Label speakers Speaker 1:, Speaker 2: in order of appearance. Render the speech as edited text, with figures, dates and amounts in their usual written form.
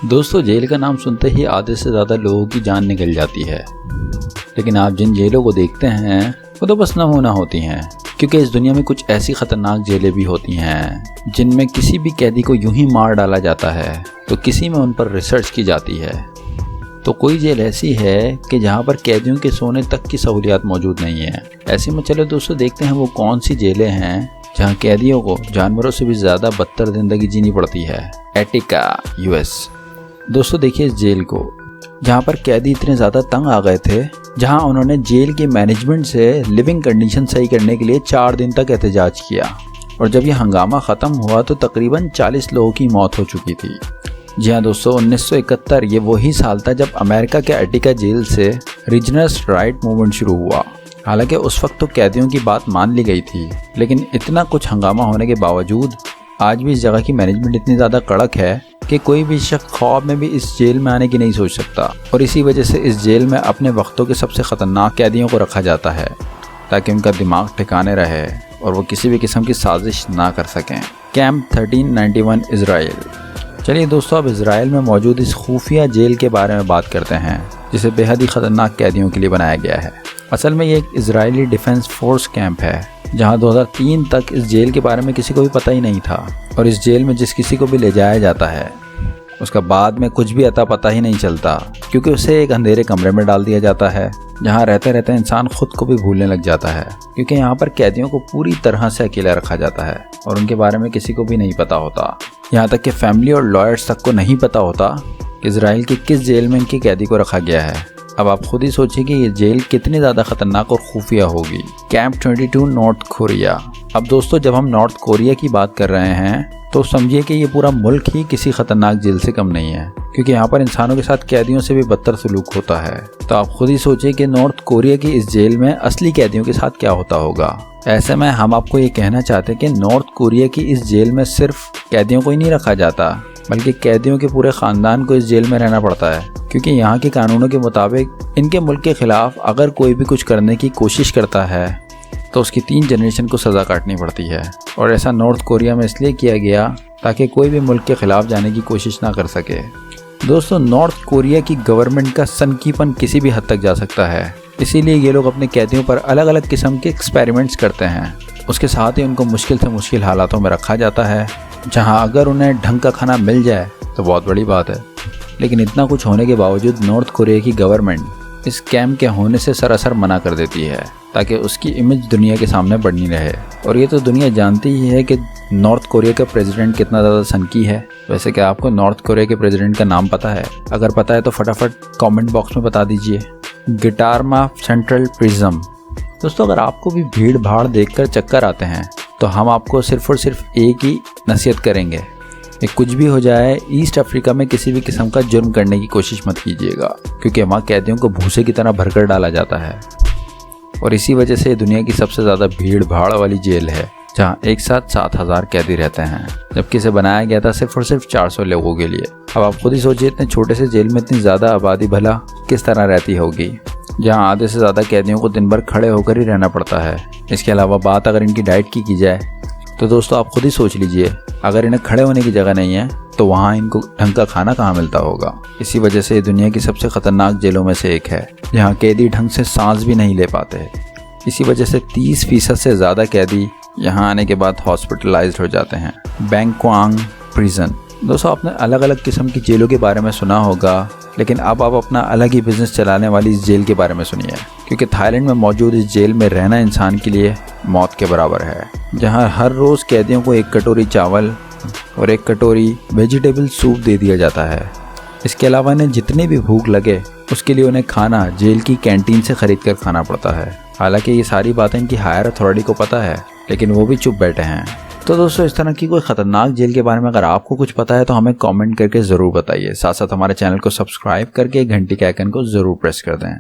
Speaker 1: दोस्तों, जेल का नाम सुनते ही आधे से ज़्यादा लोगों की जान निकल जाती है। लेकिन आप जिन जेलों को देखते हैं वो तो बस नमूना होती हैं, क्योंकि इस दुनिया में कुछ ऐसी ख़तरनाक जेलें भी होती हैं जिनमें किसी भी कैदी को यूं ही मार डाला जाता है तो किसी में उन पर रिसर्च की जाती है। तो कोई जेल ऐसी है कि जहां पर कैदियों के सोने तक की सहूलियात मौजूद नहीं है। ऐसे में चलो दोस्तों देखते हैं वो कौन सी जेलें हैं जहां कैदियों को जानवरों से भी ज़्यादा बदतर ज़िंदगी जीनी पड़ती है। Etica, US. दोस्तों देखिए इस जेल को, जहां पर कैदी इतने ज़्यादा तंग आ गए थे जहां उन्होंने जेल के मैनेजमेंट से लिविंग कंडीशन सही करने के लिए 4 दिन तक एहतजाज किया। और जब यह हंगामा ख़त्म हुआ तो तकरीबन 40 लोगों की मौत हो चुकी थी। जी हाँ दोस्तों, 1971 ये वही साल था जब अमेरिका के एटिका जेल से रीजनर्स राइट मूवमेंट शुरू हुआ। हालांकि उस वक्त तो कैदियों की बात मान ली गई थी, लेकिन इतना कुछ हंगामा होने के बावजूद आज भी इस जगह की मैनेजमेंट इतनी ज़्यादा कड़क है कि कोई भी शख्स ख्वाब में भी इस जेल में आने की नहीं सोच सकता। और इसी वजह से इस जेल में अपने वक्तों के सबसे ख़तरनाक कैदियों को रखा जाता है ताकि उनका दिमाग ठिकाने रहे और वो किसी भी किस्म की साजिश ना कर सकें। Camp 1391 Israel. चलिए दोस्तों, अब इजराइल में मौजूद इस खुफिया जेल के बारे में बात करते हैं जिसे बेहद ही ख़तरनाक कैदियों के लिए बनाया गया है। असल में ये एक इजरायली डिफेंस फोर्स कैंप है जहां 2003 तक इस जेल के बारे में किसी को भी पता ही नहीं था। और इस जेल में जिस किसी को भी ले जाया जाता है उसका बाद में कुछ भी अता पता ही नहीं चलता, क्योंकि उसे एक अंधेरे कमरे में डाल दिया जाता है जहां रहते रहते इंसान खुद को भी भूलने लग जाता है, क्योंकि यहाँ पर कैदियों को पूरी तरह से अकेला रखा जाता है और उनके बारे में किसी को भी नहीं पता होता। यहाँ तक कि फैमिली और लॉयर्स तक को नहीं पता होता कि इजराइल की किस जेल में इनकी कैदी को रखा गया है। अब आप खुद ही सोचिए कि ये जेल कितनी ज़्यादा खतरनाक और खुफिया होगी। Camp 22 north Korea. अब दोस्तों, जब हम नॉर्थ कोरिया की बात कर रहे हैं तो समझिए कि ये पूरा मुल्क ही किसी खतरनाक जेल से कम नहीं है, क्योंकि यहाँ पर इंसानों के साथ कैदियों से भी बदतर सलूक होता है। तो आप खुद ही सोचिए कि नॉर्थ कोरिया की इस जेल में असली कैदियों के साथ क्या होता होगा। ऐसे में हम आपको ये कहना चाहते हैं कि नॉर्थ कोरिया की इस जेल में सिर्फ कैदियों को ही नहीं रखा जाता, बल्कि कैदियों के पूरे ख़ानदान को इस जेल में रहना पड़ता है, क्योंकि यहाँ के कानूनों के मुताबिक इनके मुल्क के ख़िलाफ़ अगर कोई भी कुछ करने की कोशिश करता है तो उसकी 3 जनरेशन को सज़ा काटनी पड़ती है। और ऐसा नॉर्थ कोरिया में इसलिए किया गया ताकि कोई भी मुल्क के ख़िलाफ़ जाने की कोशिश ना कर सके। दोस्तों, नॉर्थ कोरिया की गवर्नमेंट का सनकीपन किसी भी हद तक जा सकता है, इसीलिए ये लोग अपने कैदियों पर अलग अलग किस्म के एक्सपेरिमेंट्स करते हैं। उसके साथ ही उनको मुश्किल से मुश्किल हालातों में रखा जाता है, जहाँ अगर उन्हें ढंग का खाना मिल जाए तो बहुत बड़ी बात है। लेकिन इतना कुछ होने के बावजूद नॉर्थ कोरिया की गवर्नमेंट इस कैंप के होने से सरासर मना कर देती है ताकि उसकी इमेज दुनिया के सामने बढ़नी रहे। और ये तो दुनिया जानती ही है कि नॉर्थ कोरिया का प्रेसिडेंट कितना ज़्यादा सनकी है। वैसे क्या आपको नॉर्थ कोरिया के प्रेसिडेंट का नाम पता है? अगर पता है तो फटाफट कमेंट बॉक्स में बता दीजिए। गिटारमा सेंट्रल प्रिज्म। दोस्तों, अगर आपको भी भीड़ भाड़ देखकर चक्कर आते हैं तो हम आपको सिर्फ और सिर्फ एक ही नसीहत करेंगे कि कुछ भी हो जाए, ईस्ट अफ्रीका में किसी भी किस्म का जुर्म करने की कोशिश मत कीजिएगा, क्योंकि वहाँ कैदियों को भूसे की तरह भरकर डाला जाता है। और इसी वजह से दुनिया की सबसे ज़्यादा भीड़ भाड़ वाली जेल है, जहाँ एक साथ 7000 कैदी रहते हैं, जबकि इसे बनाया गया था सिर्फ और सिर्फ 400 लोगों के लिए। अब आप खुद ही सोचिए, इतने छोटे से जेल में इतनी ज़्यादा आबादी भला किस तरह रहती होगी, जहाँ आधे से ज़्यादा कैदियों को दिन भर खड़े होकर ही रहना पड़ता है। इसके अलावा बात अगर इनकी डाइट की जाए तो दोस्तों आप खुद ही सोच लीजिए, अगर इन्हें खड़े होने की जगह नहीं है तो वहाँ इनको ढंग का खाना कहाँ मिलता होगा। इसी वजह से दुनिया की सबसे ख़तरनाक जेलों में से एक है, जहाँ कैदी ढंग से सांस भी नहीं ले पाते। इसी वजह से 30% से ज़्यादा कैदी यहाँ आने के बाद हॉस्पिटलाइज्ड हो जाते हैं। बैंक्वांग प्रिजन। दोस्तों, आपने अलग अलग किस्म की जेलों के बारे में सुना होगा, लेकिन अब आप अपना अलग ही बिजनेस चलाने वाली इस जेल के बारे में सुनिए, क्योंकि थाईलैंड में मौजूद इस जेल में रहना इंसान के लिए मौत के बराबर है, जहां हर रोज़ कैदियों को 1 कटोरी चावल और 1 कटोरी वेजिटेबल सूप दे दिया जाता है। इसके अलावा इन्हें जितनी भी भूख लगे उसके लिए उन्हें खाना जेल की कैंटीन से खरीद कर खाना पड़ता है। हालांकि ये सारी बातें इनकी हायर अथॉरिटी को पता है, लेकिन वो भी चुप बैठे हैं। तो दोस्तों, इस तरह की कोई ख़तरनाक जेल के बारे में अगर आपको कुछ पता है तो हमें कमेंट करके ज़रूर बताइए। साथ साथ हमारे चैनल को सब्सक्राइब करके घंटी के आइकन को ज़रूर प्रेस कर दें।